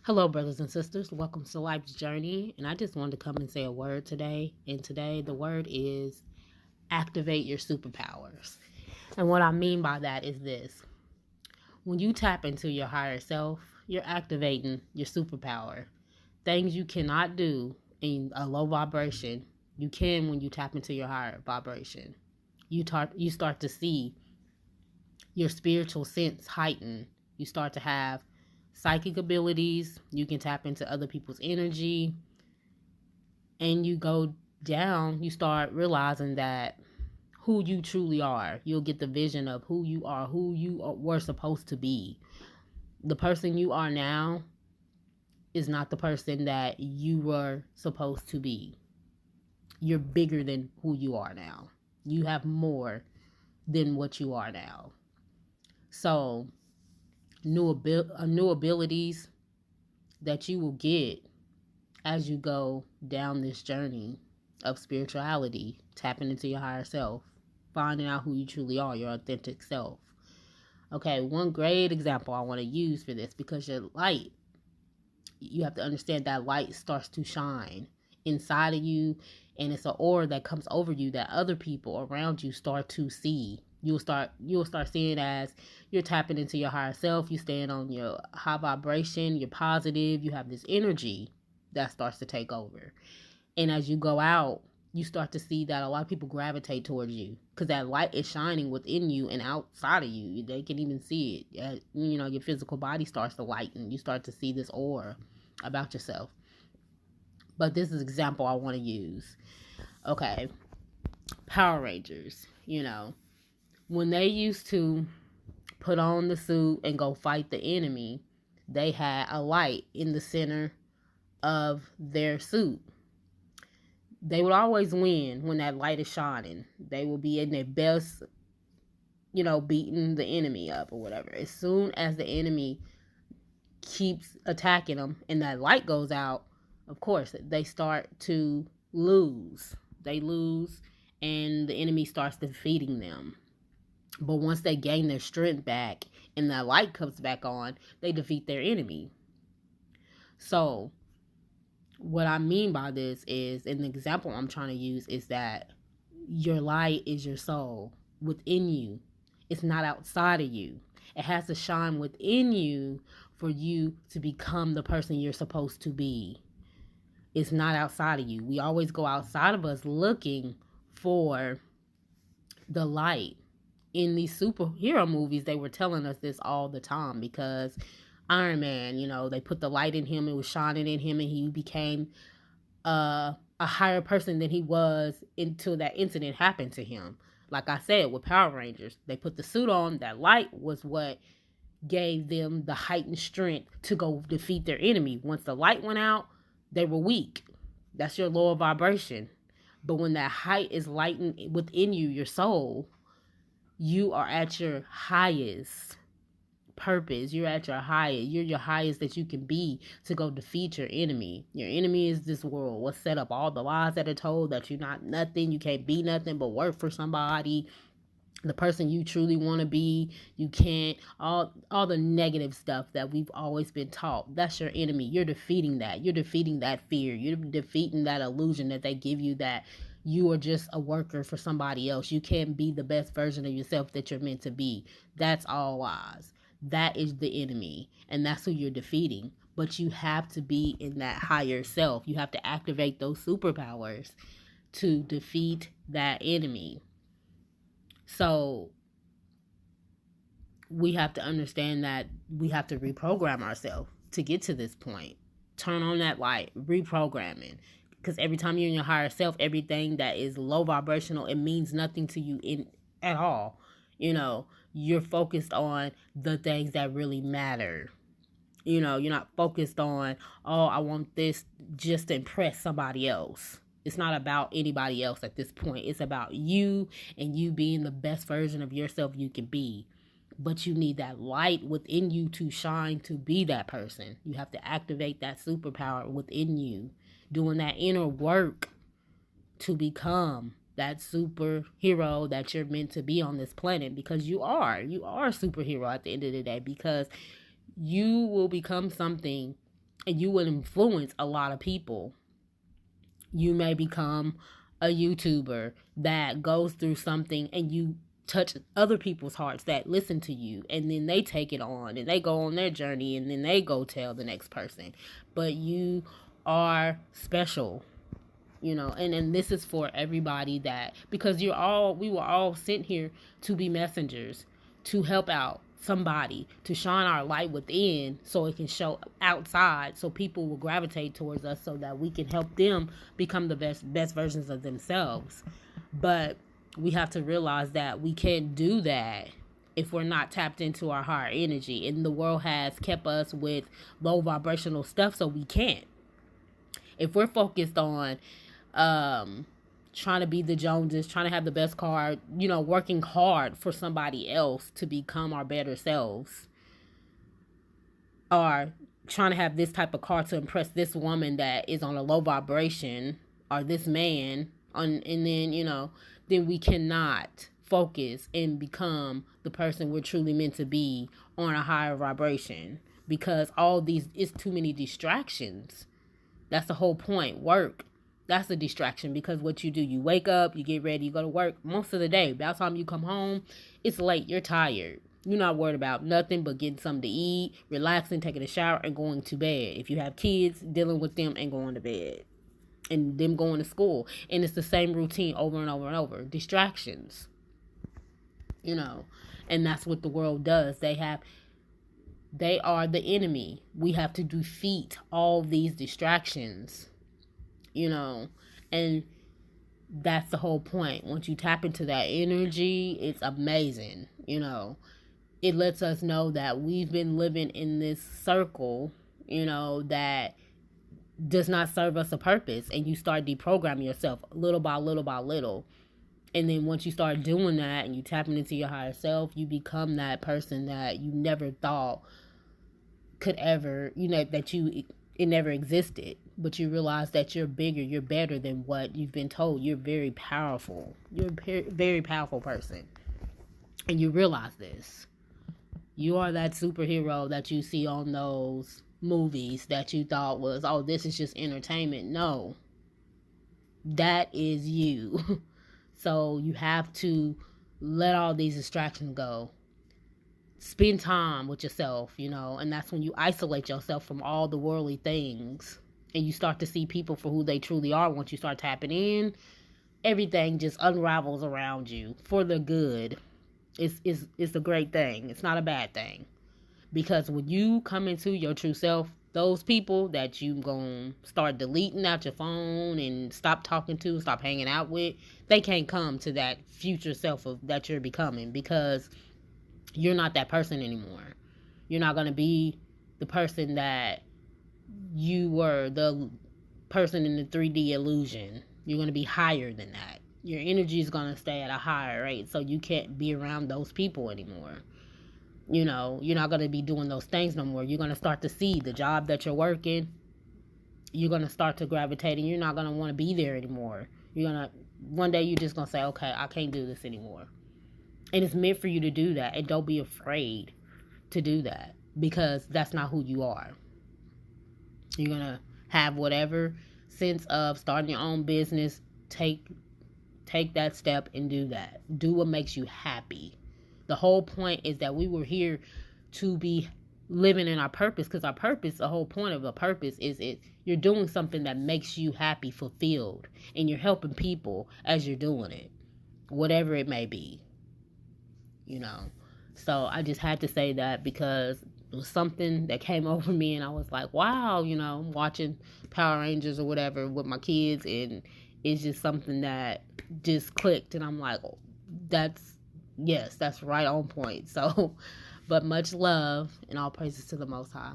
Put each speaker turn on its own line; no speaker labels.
Hello, brothers and sisters. Welcome to Life's Journey. And I just wanted to come and say a word today. And today, the word is activate your superpowers. And what I mean by that is this: when you tap into your higher self, you're activating your superpower. Things you cannot do in a low vibration, you can when you tap into your higher vibration. You start to see your spiritual sense heighten. You start to have psychic abilities. You can tap into other people's energy. And you go down, you start realizing that who you truly are. You'll get the vision of who you are, were supposed to be. The person you are now is not the person that you were supposed to be. You're bigger than who you are now. You have more than what you are now. So, new abilities that you will get as you go down this journey of spirituality, tapping into your higher self, finding out who you truly are, your authentic self. Okay, one great example I want to use for this, because your light, you have to understand that light starts to shine inside of you, and it's an aura that comes over you that other people around you start to see. You'll start seeing as you're tapping into your higher self. You stand on your high vibration. You're positive. You have this energy that starts to take over. And as you go out, you start to see that a lot of people gravitate towards you because that light is shining within you and outside of you. They can even see it. Your physical body starts to lighten. You start to see this aura about yourself. But this is an example I want to use. Okay, Power Rangers, when they used to put on the suit and go fight the enemy, they had a light in the center of their suit. They would always win when that light is shining. They will be in their best, beating the enemy up or whatever. As soon as the enemy keeps attacking them and that light goes out, of course, they start to lose. They lose and the enemy starts defeating them. But once they gain their strength back and that light comes back on, they defeat their enemy. So, what I mean by this is, and the example I'm trying to use is that your light is your soul within you. It's not outside of you. It has to shine within you for you to become the person you're supposed to be. It's not outside of you. We always go outside of us looking for the light. In these superhero movies, they were telling us this all the time because Iron Man, they put the light in him, it was shining in him, and he became a higher person than he was until that incident happened to him. Like I said, with Power Rangers, they put the suit on, that light was what gave them the heightened strength to go defeat their enemy. Once the light went out, they were weak. That's your lower vibration. But when that height is lightened within you, your soul, you are at your highest purpose. You're at your highest. You're your highest that you can be to go defeat your enemy. Your enemy is this world. What's set up? All the lies that are told that you're not nothing. You can't be nothing but work for somebody. The person you truly want to be. You can't. All the negative stuff that we've always been taught. That's your enemy. You're defeating that. You're defeating that fear. You're defeating that illusion that they give you that you are just a worker for somebody else. You can't be the best version of yourself that you're meant to be. That's all lies. That is the enemy, and that's who you're defeating. But you have to be in that higher self. You have to activate those superpowers to defeat that enemy. So we have to understand that we have to reprogram ourselves to get to this point. Turn on that light, reprogramming. Because every time you're in your higher self, everything that is low vibrational, it means nothing to you at all. You're focused on the things that really matter. You're not focused on, I want this just to impress somebody else. It's not about anybody else at this point. It's about you and you being the best version of yourself you can be. but you need that light within you to shine to be that person. You have to activate that superpower within you, doing that inner work to become that superhero that you're meant to be on this planet, because you are a superhero at the end of the day, because you will become something and you will influence a lot of people. You may become a YouTuber that goes through something and you touch other people's hearts that listen to you, and then they take it on and they go on their journey, and then they go tell the next person. But you are special, and this is for everybody, that because we were all sent here to be messengers, to help out somebody, to shine our light within so it can show outside, so people will gravitate towards us, so that we can help them become the best versions of themselves. But we have to realize that we can't do that if we're not tapped into our higher energy, and the world has kept us with low vibrational stuff, so we can't. If we're focused on trying to be the Joneses, trying to have the best car, working hard for somebody else to become our better selves, or trying to have this type of car to impress this woman that is on a low vibration, or this man, and then we cannot focus and become the person we're truly meant to be on a higher vibration, because all these is too many distractions. That's the whole point. Work, that's a distraction, because what you do, you wake up, you get ready, you go to work. Most of the day, by the time you come home, it's late, you're tired. You're not worried about nothing but getting something to eat, relaxing, taking a shower, and going to bed. If you have kids, dealing with them and going to bed, and them going to school. And it's the same routine over and over and over. Distractions, and that's what the world does. They are the enemy. We have to defeat all these distractions, and that's the whole point. Once you tap into that energy, it's amazing. It lets us know that we've been living in this circle, that does not serve us a purpose, and you start deprogramming yourself little by little by little. And then once you start doing that and you tapping into your higher self, you become that person that you never thought could ever, it never existed. But you realize that you're bigger, you're better than what you've been told. You're very powerful. You're a very powerful person. And you realize this. You are that superhero that you see on those movies that you thought was, oh, this is just entertainment. No. That is you. So you have to let all these distractions go. Spend time with yourself, and that's when you isolate yourself from all the worldly things, and you start to see people for who they truly are. Once you start tapping in, everything just unravels around you for the good. It's a great thing. It's not a bad thing. Because when you come into your true self, those people that you gonna start deleting out your phone and stop talking to, stop hanging out with, they can't come to that future self that you're becoming, because you're not that person anymore. You're not gonna be the person that you were, the person in the 3D illusion. You're gonna be higher than that. Your energy is gonna stay at a higher rate, so you can't be around those people anymore. You're not going to be doing those things no more. You're going to start to see the job that you're working. You're going to start to gravitate, and you're not going to want to be there anymore. One day you're just going to say, okay, I can't do this anymore. And it's meant for you to do that. And don't be afraid to do that, because that's not who you are. You're going to have whatever sense of starting your own business. Take that step and do that. Do what makes you happy. The whole point is that we were here to be living in our purpose, because our purpose, the whole point of a purpose is you're doing something that makes you happy, fulfilled, and you're helping people as you're doing it, whatever it may be, So I just had to say that, because it was something that came over me, and I was like, wow, I'm watching Power Rangers or whatever with my kids, and it's just something that just clicked, and I'm like, oh, that's right on point. So, but much love and all praises to the Most High.